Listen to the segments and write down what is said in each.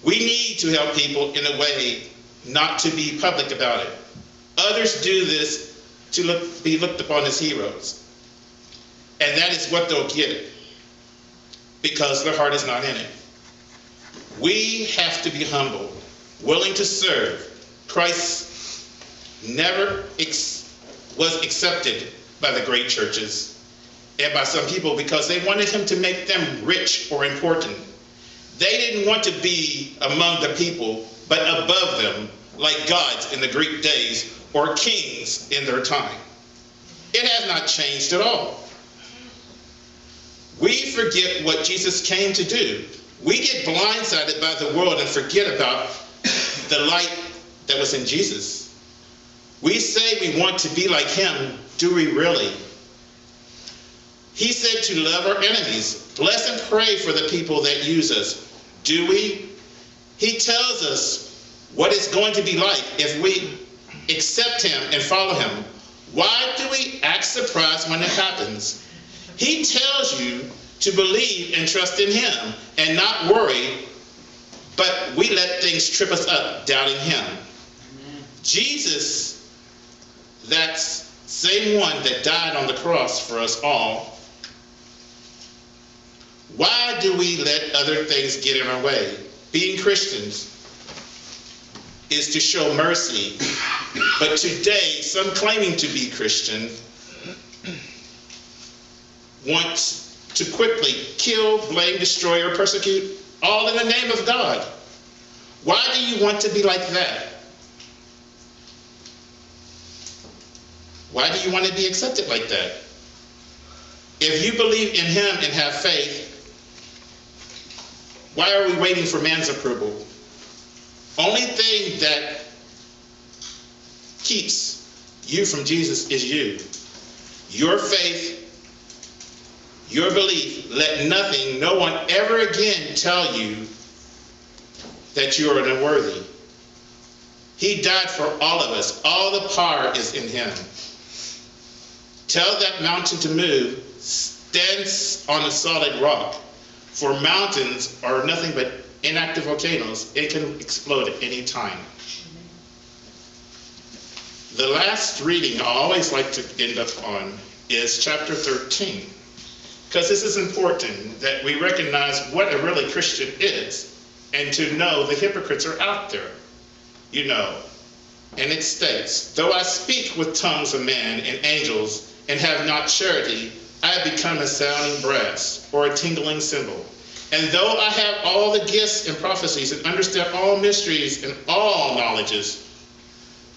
We need to help people in a way not to be public about it. Others do this to be looked upon as heroes. And that is what they'll get because their heart is not in it. We have to be humble, willing to serve. Christ never was accepted by the great churches and by some people because they wanted him to make them rich or important. They didn't want to be among the people, but above them, like gods in the Greek days or kings in their time. It has not changed at all. We forget what Jesus came to do. We get blindsided by the world and forget about the light that was in Jesus. We say we want to be like him. Do we really? He said to love our enemies. Bless and pray for the people that use us. Do we? He tells us what it's going to be like if we accept him and follow him. Why do we act surprised when it happens? He tells you to believe and trust in him and not worry, but we let things trip us up doubting him. Amen. Jesus, that same one that died on the cross for us all, why do we let other things get in our way? Being Christians is to show mercy, but today some claiming to be Christian want to quickly kill, blame, destroy, or persecute, all in the name of God. Why do you want to be like that? Why do you want to be accepted like that? If you believe in him and have faith, why are we waiting for man's approval? Only thing that keeps you from Jesus is you. Your faith, your belief. Let nothing, no one ever again tell you that you are unworthy. He died for all of us. All the power is in him. Tell that mountain to move. Stand on a solid rock. For mountains are nothing but inactive volcanoes. It can explode at any time. The last reading I always like to end up on is chapter 13. Because this is important that we recognize what a really Christian is and to know the hypocrites are out there, you know. And it states, though I speak with tongues of man and angels and have not charity, I have become a sounding brass or a tingling cymbal. And though I have all the gifts and prophecies and understand all mysteries and all knowledges,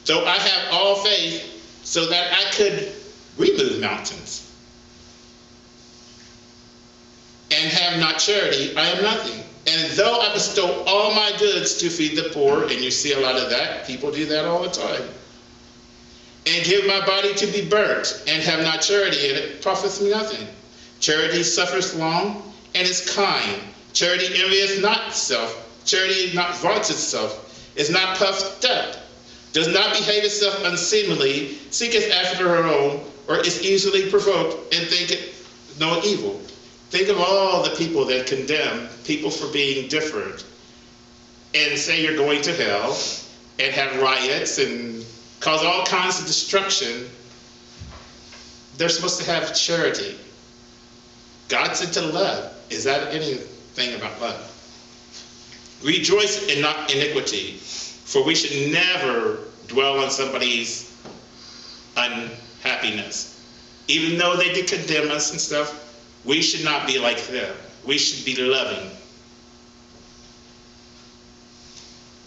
though I have all faith so that I could remove mountains, and have not charity, I am nothing. And though I bestow all my goods to feed the poor, and you see a lot of that, people do that all the time, and give my body to be burnt, and have not charity, and it profits me nothing. Charity suffers long, and is kind. Charity envieth not itself. Charity not vaunts itself, is not puffed up, does not behave itself unseemly, seeketh after her own, or is easily provoked, and thinketh no evil. Think of all the people that condemn people for being different and say you're going to hell and have riots and cause all kinds of destruction. They're supposed to have charity. God said to love. Is that anything about love? Rejoice in not iniquity, for we should never dwell on somebody's unhappiness. Even though they did condemn us and stuff, we should not be like them. We should be loving.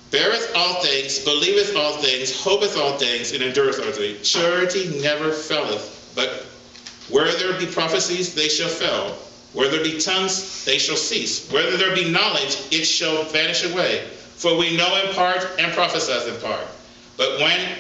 Beareth all things, believeth all things, hopeth all things, and endureth all things. Charity never faileth, but where there be prophecies, they shall fail. Where there be tongues, they shall cease. Whether there be knowledge, it shall vanish away. For we know in part and prophesy in part. But when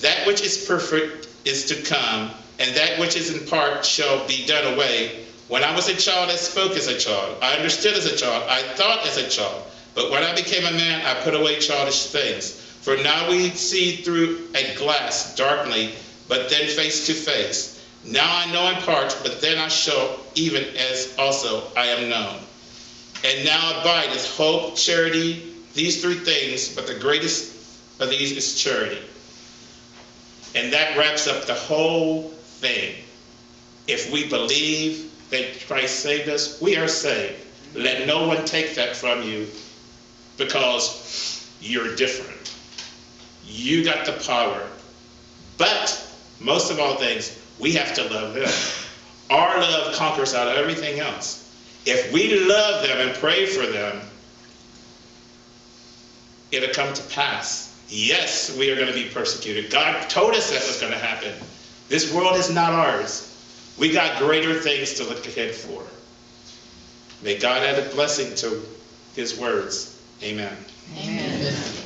that which is perfect is to come, and that which is in part shall be done away. When I was a child, I spoke as a child. I understood as a child. I thought as a child. But when I became a man, I put away childish things. For now we see through a glass darkly, but then face to face. Now I know in part, but then I shall, even as also I am known. And now abideth hope, charity, these three things, but the greatest of these is charity. And that wraps up the whole thing. If we believe that Christ saved us, we are saved. Let no one take that from you because you're different. You got the power. But most of all things, we have to love them. Our love conquers out of everything else. If we love them and pray for them, it'll come to pass. Yes, we are going to be persecuted. God told us that was going to happen. This world is not ours. We got greater things to look ahead for. May God add a blessing to his words. Amen. Amen.